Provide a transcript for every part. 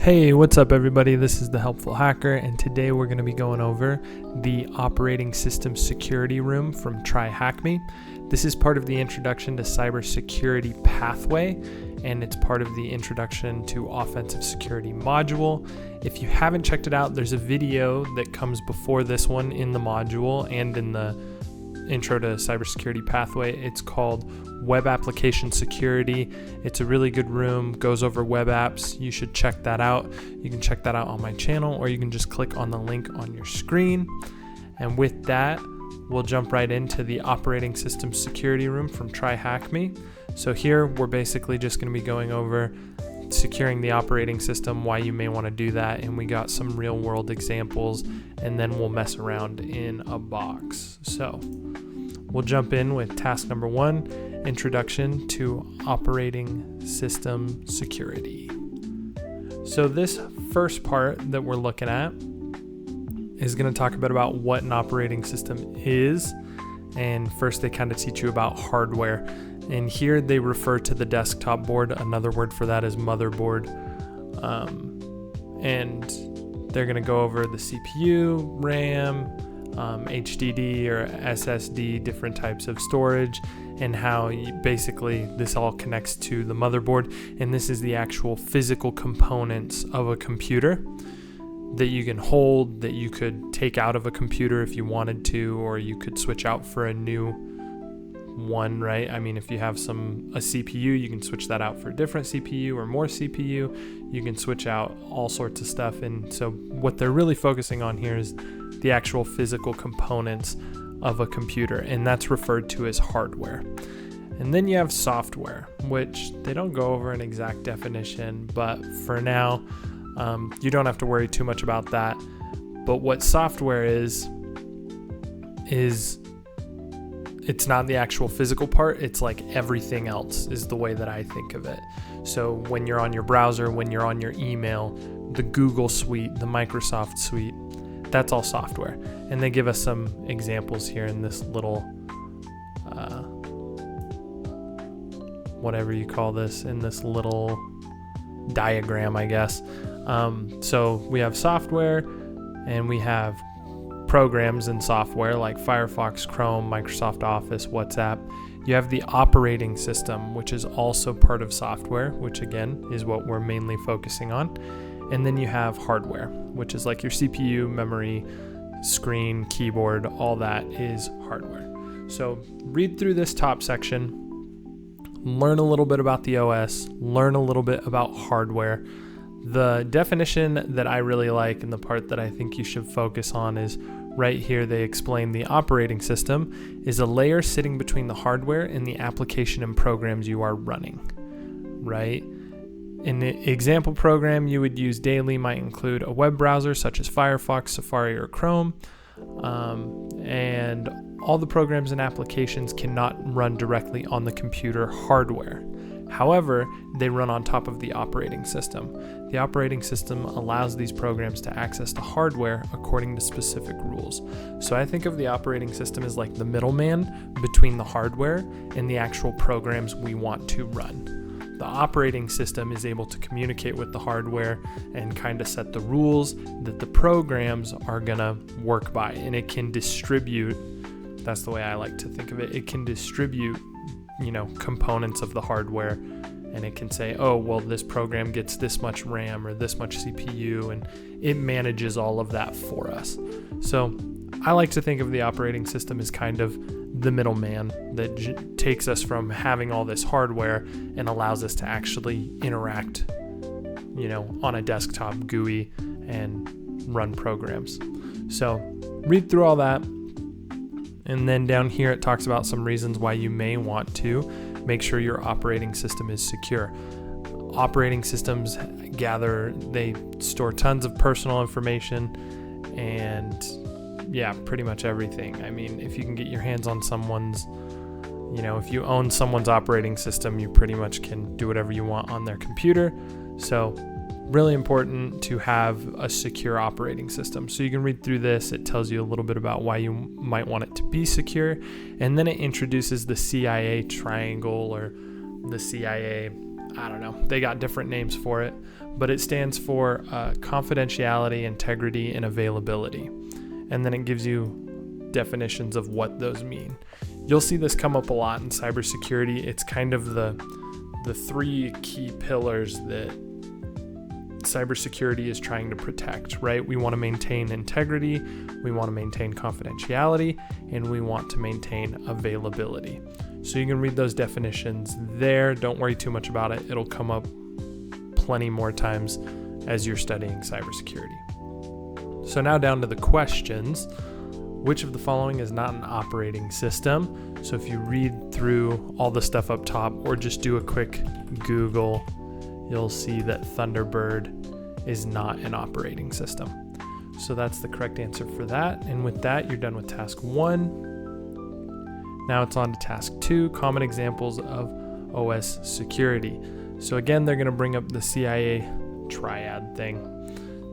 Hey, what's up everybody? This is the Helpful Hacker, and today we're going to be going over the operating system security room from TryHackMe. This is part of the Introduction to Cybersecurity pathway, and it's part of the Introduction to Offensive Security module. If you haven't checked it out, there's a video that comes before this one in the module and in the Intro to Cybersecurity pathway. It's called Web Application Security. It's a really good room, goes over web apps. You should check that out. You can check that out on my channel, or you can just click on the link on your screen. And with that, we'll jump right into the operating system security room from TryHackMe. So here we're basically just going to be going over securing the operating system, why you may want to do that, and we got some real world examples, and then we'll mess around in a box. So we'll jump in with task number 1, Introduction to Operating System Security. So this first part that we're looking at is going to talk a bit about what an operating system is. And first they kind of teach you about hardware. And here they refer to the desktop board. Another word for that is motherboard. And they're going to go over the CPU, RAM, HDD or SSD, different types of storage, and how basically this all connects to the motherboard. And this is the actual physical components of a computer that you can hold, that you could take out of a computer if you wanted to, or you could switch out for a new one, right? I mean, if you have a CPU, you can switch that out for a different CPU or more CPU. You can switch out all sorts of stuff. And so what they're really focusing on here is the actual physical components of a computer, and that's referred to as hardware. And then you have software, which they don't go over an exact definition, but for now, you don't have to worry too much about that. But what software is it's not the actual physical part. It's like everything else is the way that I think of it. So when you're on your browser, when you're on your email, the Google suite, the Microsoft suite, that's all software. And they give us some examples here in this little, whatever you call this, in this little diagram, I guess. So we have software, and we have programs and software like Firefox, Chrome, Microsoft Office, WhatsApp. You have the operating system, which is also part of software, which again is what we're mainly focusing on. And then you have hardware, which is like your CPU, memory, screen, keyboard, all that is hardware. So read through this top section, learn a little bit about the OS, learn a little bit about hardware. The definition that I really like, and the part that I think you should focus on, is right here. They explain the operating system is a layer sitting between the hardware and the application and programs you are running, right? An example program you would use daily might include a web browser such as Firefox, Safari, or Chrome. And all the programs and applications cannot run directly on the computer hardware. However, they run on top of the operating system. The operating system allows these programs to access the hardware according to specific rules. So I think of the operating system as like the middleman between the hardware and the actual programs we want to run. The operating system is able to communicate with the hardware and kind of set the rules that the programs are gonna work by, and it can distribute, that's the way I like to think of it, it can distribute components of the hardware, and it can say, oh, well, this program gets this much RAM or this much CPU, and it manages all of that for us. So I like to think of the operating system as kind of the middleman that takes us from having all this hardware and allows us to actually interact, on a desktop GUI and run programs. So read through all that. And then down here, it talks about some reasons why you may want to make sure your operating system is secure. Operating systems they store tons of personal information and pretty much everything. I mean, if you can get your hands on someone's, if you own someone's operating system, you pretty much can do whatever you want on their computer. So really important to have a secure operating system. So you can read through this. It tells you a little bit about why you might want it to be secure. And then it introduces the CIA triangle, or the CIA I don't know, they got different names for it, but it stands for confidentiality, integrity, and availability. And then it gives you definitions of what those mean. You'll see this come up a lot in cybersecurity. It's kind of the three key pillars that cybersecurity is trying to protect, right? We want to maintain integrity, we want to maintain confidentiality, and we want to maintain availability. So you can read those definitions there. Don't worry too much about it. It'll come up plenty more times as you're studying cybersecurity. So now down to the questions. Which of the following is not an operating system? So if you read through all the stuff up top or just do a quick Google, you'll see that Thunderbird is not an operating system. So that's the correct answer for that. And with that, you're done with task 1. Now it's on to task 2, common examples of OS security. So again, they're going to bring up the CIA triad thing,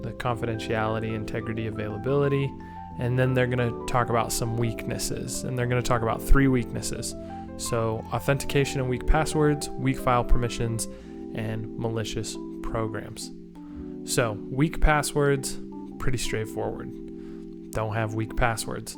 the confidentiality, integrity, availability, and then they're going to talk about some weaknesses, and they're going to talk about 3 weaknesses. So authentication and weak passwords, weak file permissions, and malicious programs. So weak passwords, pretty straightforward. Don't have weak passwords.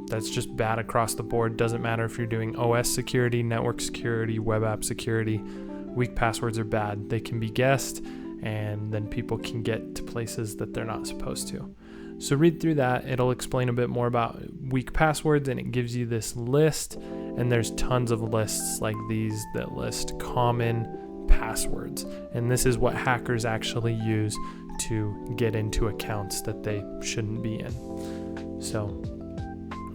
That's just bad across the board. Doesn't matter if you're doing OS security, network security, web app security. Weak passwords are bad. They can be guessed, and then people can get to places that they're not supposed to. So read through that. It'll explain a bit more about weak passwords, and it gives you this list, and there's tons of lists like these that list common passwords. And this is what hackers actually use to get into accounts that they shouldn't be in. So,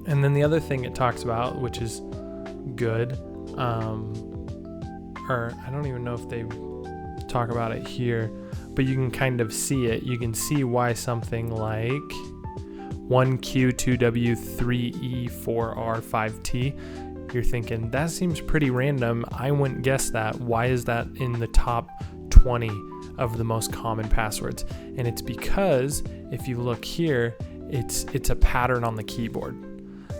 and then the other thing it talks about, which is good, or I don't even know if they talk about it here, but you can kind of see it. You can see why something like 1Q2W3E4R5T, you're thinking, that seems pretty random. I wouldn't guess that. Why is that in the top 20 of the most common passwords? And it's because if you look here, it's a pattern on the keyboard.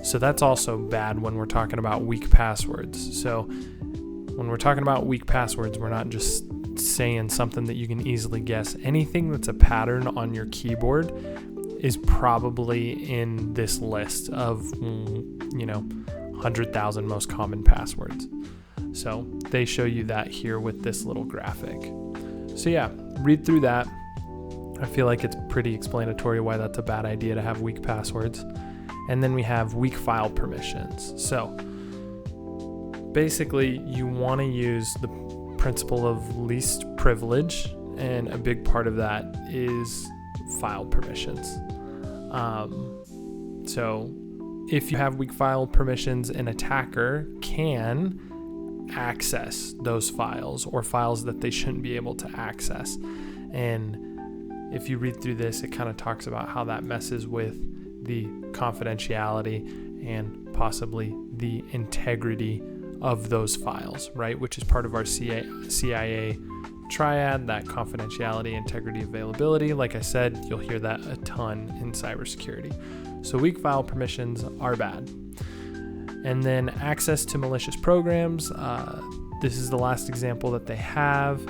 So that's also bad when we're talking about weak passwords. So when we're talking about weak passwords, we're not just saying something that you can easily guess. Anything that's a pattern on your keyboard is probably in this list of 100,000 most common passwords. So they show you that here with this little graphic. So yeah, read through that. I feel like it's pretty explanatory why that's a bad idea to have weak passwords. And then we have weak file permissions. So basically you want to use the principle of least privilege, and a big part of that is file permissions. So if you have weak file permissions, an attacker can access those files or files that they shouldn't be able to access. And if you read through this, it kind of talks about how that messes with the confidentiality and possibly the integrity of those files, right? Which is part of our CIA triad, that confidentiality, integrity, availability. Like I said, you'll hear that a ton in cybersecurity. So weak file permissions are bad. And then access to malicious programs. This is the last example that they have.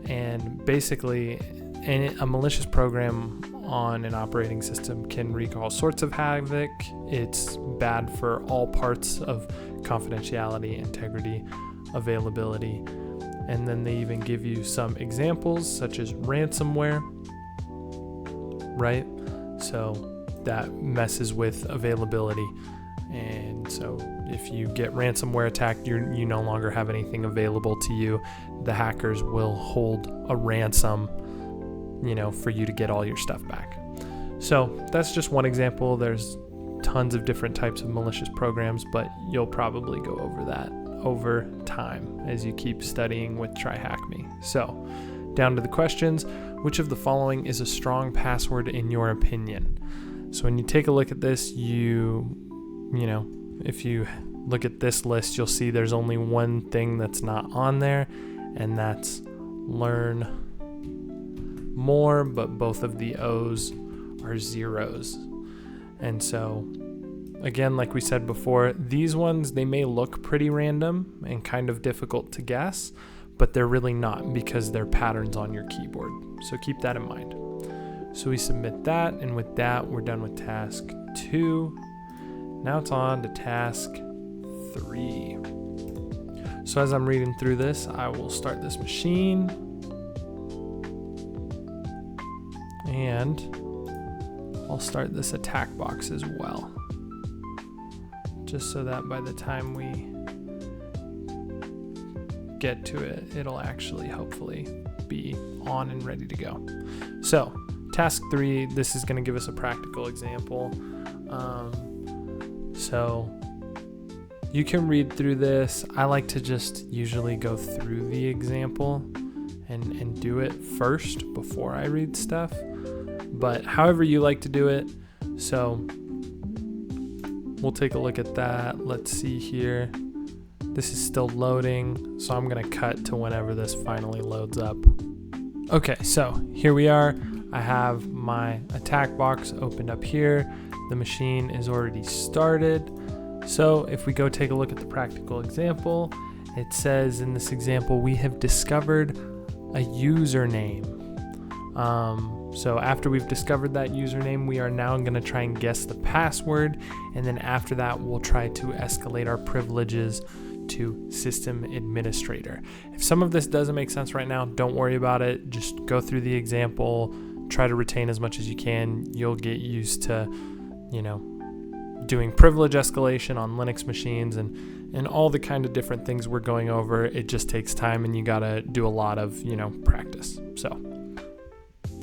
And basically, a malicious program on an operating system can wreak all sorts of havoc. It's bad for all parts of confidentiality, integrity, availability. And then they even give you some examples such as ransomware, right? So that messes with availability. And so if you get ransomware attacked, you no longer have anything available to you. The hackers will hold a ransom, for you to get all your stuff back. So that's just one example. There's tons of different types of malicious programs, but you'll probably go over that over time as you keep studying with TryHackMe. So down to the questions. Which of the following is a strong password in your opinion? So when you take a look at this, if you look at this list, you'll see there's only one thing that's not on there, and that's learn more, but both of the O's are zeros. And so again, like we said before, these ones, they may look pretty random and kind of difficult to guess, but they're really not because they're patterns on your keyboard. So keep that in mind. So we submit that, and with that, we're done with task 2. Now it's on to task 3. So as I'm reading through this, I will start this machine, and I'll start this attack box as well, just so that by the time we get to it, it'll actually hopefully be on and ready to go. So task 3, this is going to give us a practical example. So you can read through this. I like to just usually go through the example and do it first before I read stuff, but however you like to do it. So we'll take a look at that. Let's see here. This is still loading, so I'm gonna cut to whenever this finally loads up. Okay, so here we are. I have my attack box opened up here. The machine is already started. So if we go take a look at the practical example, it says in this example, we have discovered a username. So after we've discovered that username, we are now going to try and guess the password. And then after that, we'll try to escalate our privileges to system administrator. If some of this doesn't make sense right now, don't worry about it. Just go through the example, try to retain as much as you can. You'll get used to, doing privilege escalation on Linux machines and all the kind of different things we're going over. It just takes time, and you got to do a lot of, practice. So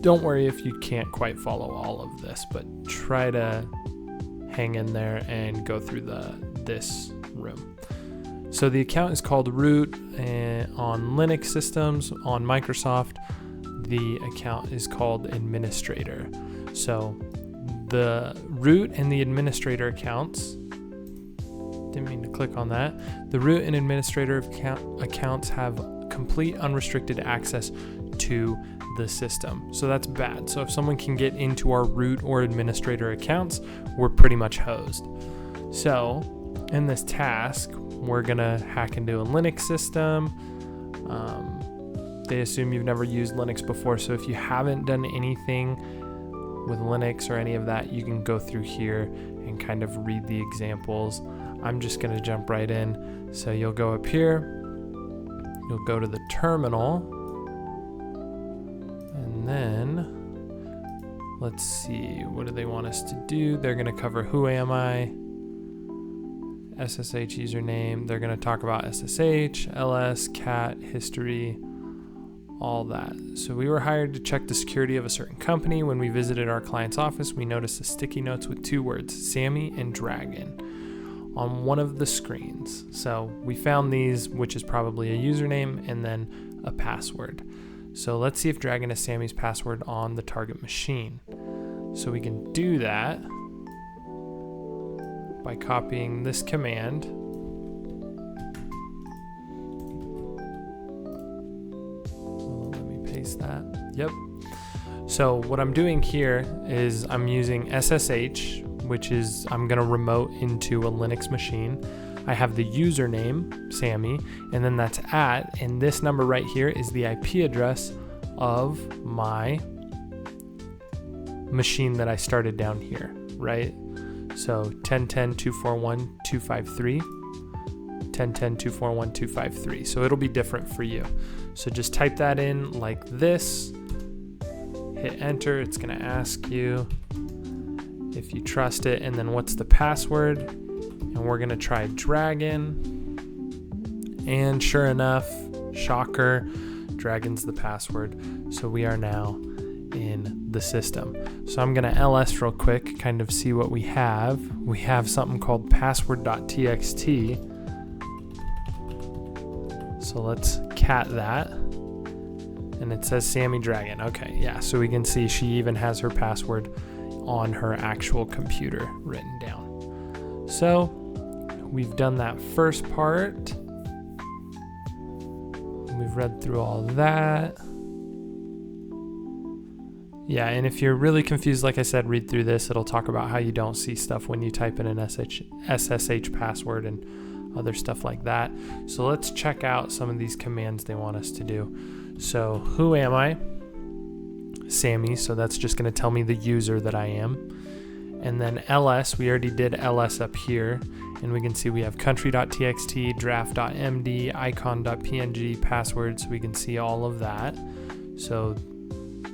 don't worry if you can't quite follow all of this, but try to hang in there and go through this room. So the account is called root on Linux systems. On Microsoft, the account is called administrator. So the root and the administrator accounts, didn't mean to click on that. The root and administrator accounts have complete unrestricted access to the system. So that's bad. So if someone can get into our root or administrator accounts, we're pretty much hosed. So in this task, we're gonna hack into a Linux system. They assume you've never used Linux before. So if you haven't done anything with Linux or any of that, you can go through here and kind of read the examples. I'm just gonna jump right in. So you'll go up here, you'll go to the terminal, and then let's see, what do they want us to do? They're gonna cover who am I, SSH username. They're gonna talk about SSH, LS, cat, history, all that. So we were hired to check the security of a certain company. When we visited our client's office, we noticed the sticky notes with 2 words, Sammy and Dragon, on one of the screens. So we found these, which is probably a username and then a password. So let's see if Dragon is Sammy's password on the target machine. So we can do that by copying this command. That. Yep. So what I'm doing here is I'm using SSH, which is I'm going to remote into a Linux machine. I have the username, Sammy, and then that's @ and this number right here is the IP address of my machine that I started down here, right? So 10.10.241.253, 10.10.241.253. So it'll be different for you. So just type that in like this, hit enter. It's going to ask you if you trust it, and then what's the password. And we're going to try Dragon. And sure enough, shocker, Dragon's the password. So we are now in the system. So I'm going to ls real quick, kind of see what we have. We have something called password.txt. So let's cat that, and it says Sammy Dragon. Okay, yeah, so we can see she even has her password on her actual computer written down. So we've done that first part. We've read through all that. Yeah, and if you're really confused, like I said, read through this. It'll talk about how you don't see stuff when you type in an SSH password and other stuff like that. So let's check out some of these commands they want us to do. So who am I? Sammy, so that's just going to tell me the user that I am. And then ls, we already did ls up here, and we can see we have country.txt, draft.md, icon.png, passwords. We can see all of that. So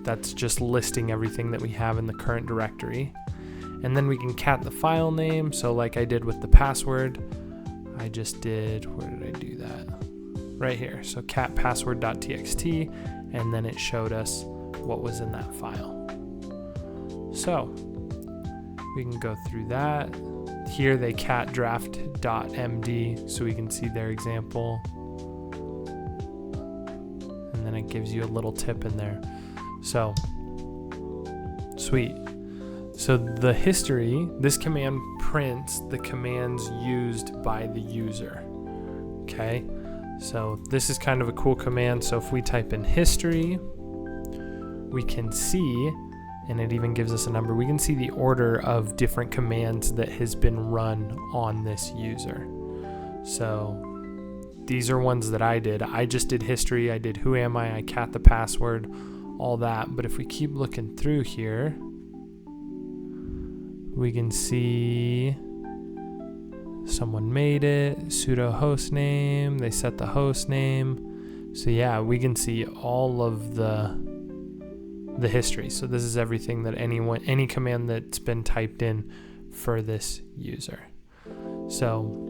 that's just listing everything that we have in the current directory. And then we can cat the file name. So like I did with the password, I just did, where did I do that? Right here. So cat password.txt, and then it showed us what was in that file. So we can go through that. Here they cat draft.md, so we can see their example. And then it gives you a little tip in there. So, sweet. So the history, this command prints the commands used by the user. Okay, so this is kind of a cool command. So if we type in history, we can see, and it even gives us a number, we can see the order of different commands that has been run on this user. So these are ones that I did. I just did history, I did who am I cat the password, all that. But if we keep looking through here, we can see someone made it, sudo host name, they set the host name. So yeah, we can see all of the history. So this is everything that any command that's been typed in for this user. So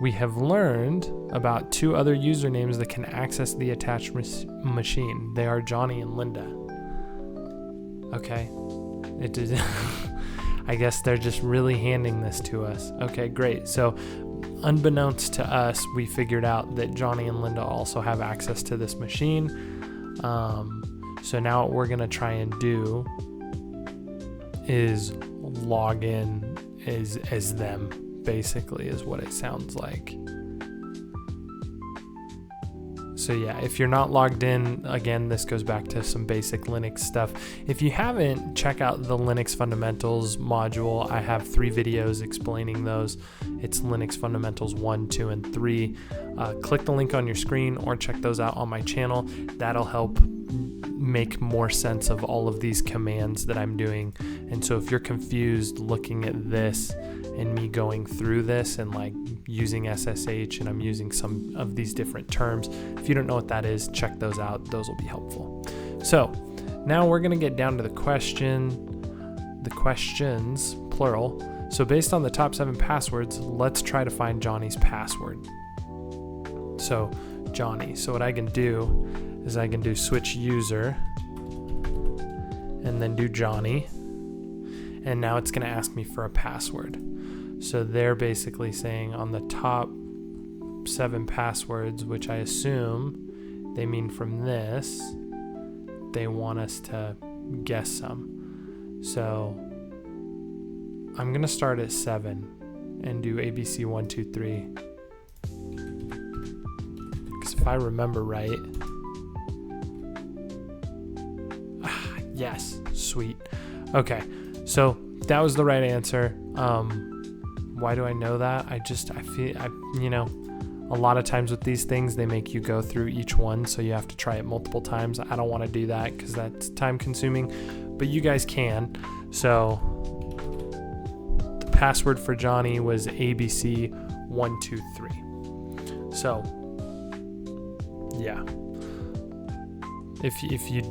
we have learned about 2 other usernames that can access the attached machine. They are Johnny and Linda. Okay. It did. I guess they're just really handing this to us. Okay, great. So unbeknownst to us, we figured out that Johnny and Linda also have access to this machine. So now what we're going to try and do is log in as them, basically, is what it sounds like. So yeah, if you're not logged in, again, this goes back to some basic Linux stuff. If you haven't, check out the Linux Fundamentals module. I have 3 videos explaining those. It's Linux Fundamentals 1, 2, and 3. Click the link on your screen or check those out on my channel. That'll help make more sense of all of these commands that I'm doing. And so if you're confused looking at this and me going through this and like using SSH and I'm using some of these different terms, if you don't know what that is, check those out. Those will be helpful. So now we're going to get down to the questions, plural. So based on the top 7 passwords, let's try to find Johnny's password. So Johnny. So what I can do is I can do switch user and then do Johnny. And now it's going to ask me for a password. So they're basically saying on the top 7 passwords, which I assume they mean from this, they want us to guess some. So I'm going to start at 7 and do ABC 1, 2, 3. Because if I remember right, yes, sweet. Okay, so that was the right answer. Why do I know that? I feel, a lot of times with these things, they make you go through each one, so you have to try it multiple times. I don't want to do that because that's time consuming, but you guys can. So the password for Johnny was ABC 123. So yeah, if you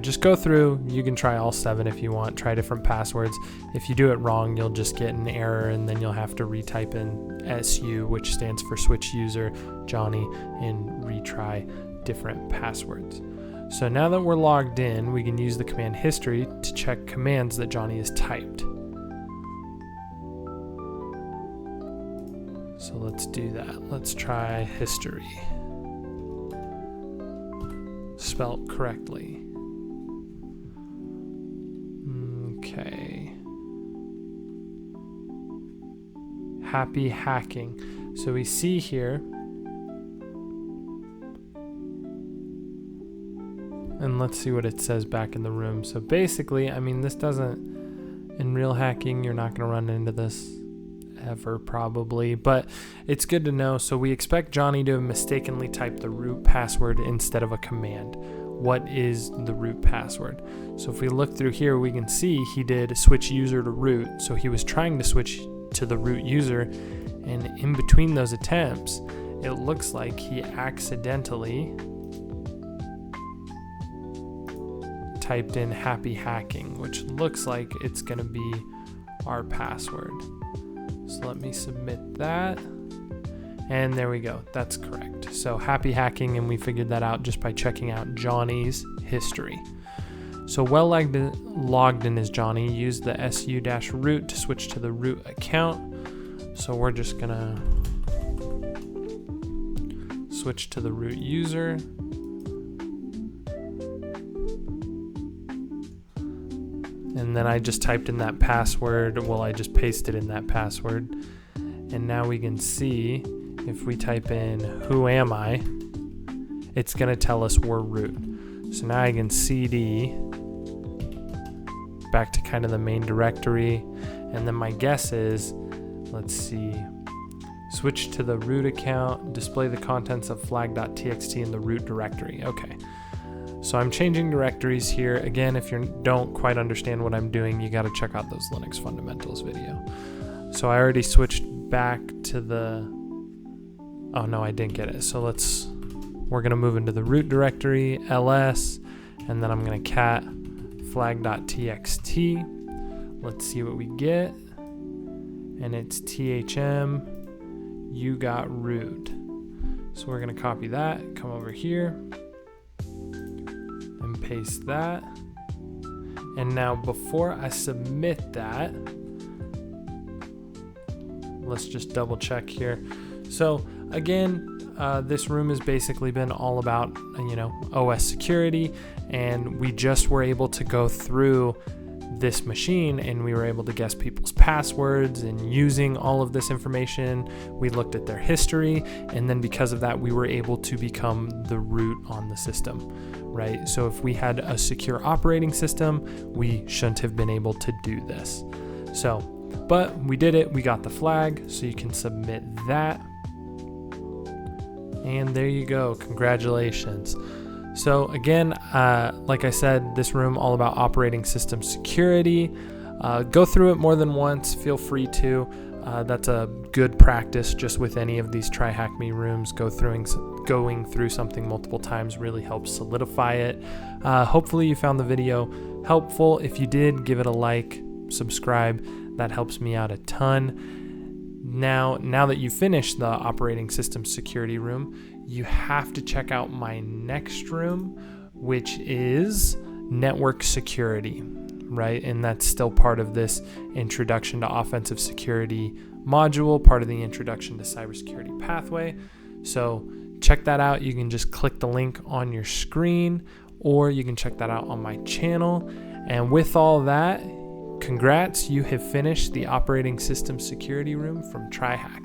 just go through. You can try all 7 if you want. Try different passwords. If you do it wrong, you'll just get an error, and then you'll have to retype in SU, which stands for switch user, Johnny, and retry different passwords. So now that we're logged in, we can use the command history to check commands that Johnny has typed. So let's do that. Let's try history. Spelled correctly. Okay. Happy hacking. So we see here. and let's see what it says back in the room. So basically, I mean, this doesn't, in real hacking, you're not going to run into this ever probably, but it's good to know. So we expect Johnny to have mistakenly typed the root password instead of a command. What is the root password? So if we look through here, we can see he did switch user to root. So he was trying to switch to the root user, and in between those attempts, it looks like he accidentally typed in happy hacking, which looks like it's going to be our password. So let me submit that. And there we go. That's correct. So happy hacking, and we figured that out just by checking out Johnny's history. So well logged in as Johnny, used the su-root to switch to the root account. So we're just going to switch to the root user. And then I just typed in that password. Well, I just pasted in that password. And now we can see if we type in who am I, it's going to tell us we're root. So now I can cd back to kind of the main directory. And then my guess is, let's see, switch to the root account, display the contents of flag.txt in the root directory. Okay. So I'm changing directories here. Again, if you don't quite understand what I'm doing, you got to check out those Linux fundamentals video. So I already switched back to the, oh no, I didn't get it. So we're going to move into the root directory, ls, and then I'm going to cat flag.txt. Let's see what we get. And it's thm, you got root. So we're going to copy that, come over here, and paste that. And now before I submit that, let's just double check here. So again, this room has basically been all about, OS security, and we just were able to go through this machine and we were able to guess people's passwords, and using all of this information, we looked at their history, and then because of that, we were able to become the root on the system, right? So if we had a secure operating system, we shouldn't have been able to do this. So, but we did it, we got the flag, so you can submit that. And there you go, congratulations. So again, like I said, this room all about operating system security. Go through it more than once, feel free to. That's a good practice just with any of these TryHackMe rooms. Going through something multiple times really helps solidify it. Hopefully you found the video helpful. If you did, give it a like, subscribe. That helps me out a ton. Now that you finished the operating system security room, you have to check out my next room, which is network security, right? And that's still part of this introduction to offensive security module, part of the introduction to cybersecurity pathway. So check that out. You can just click the link on your screen, or you can check that out on my channel. And with all that, congrats, you have finished the operating system security room from TryHack.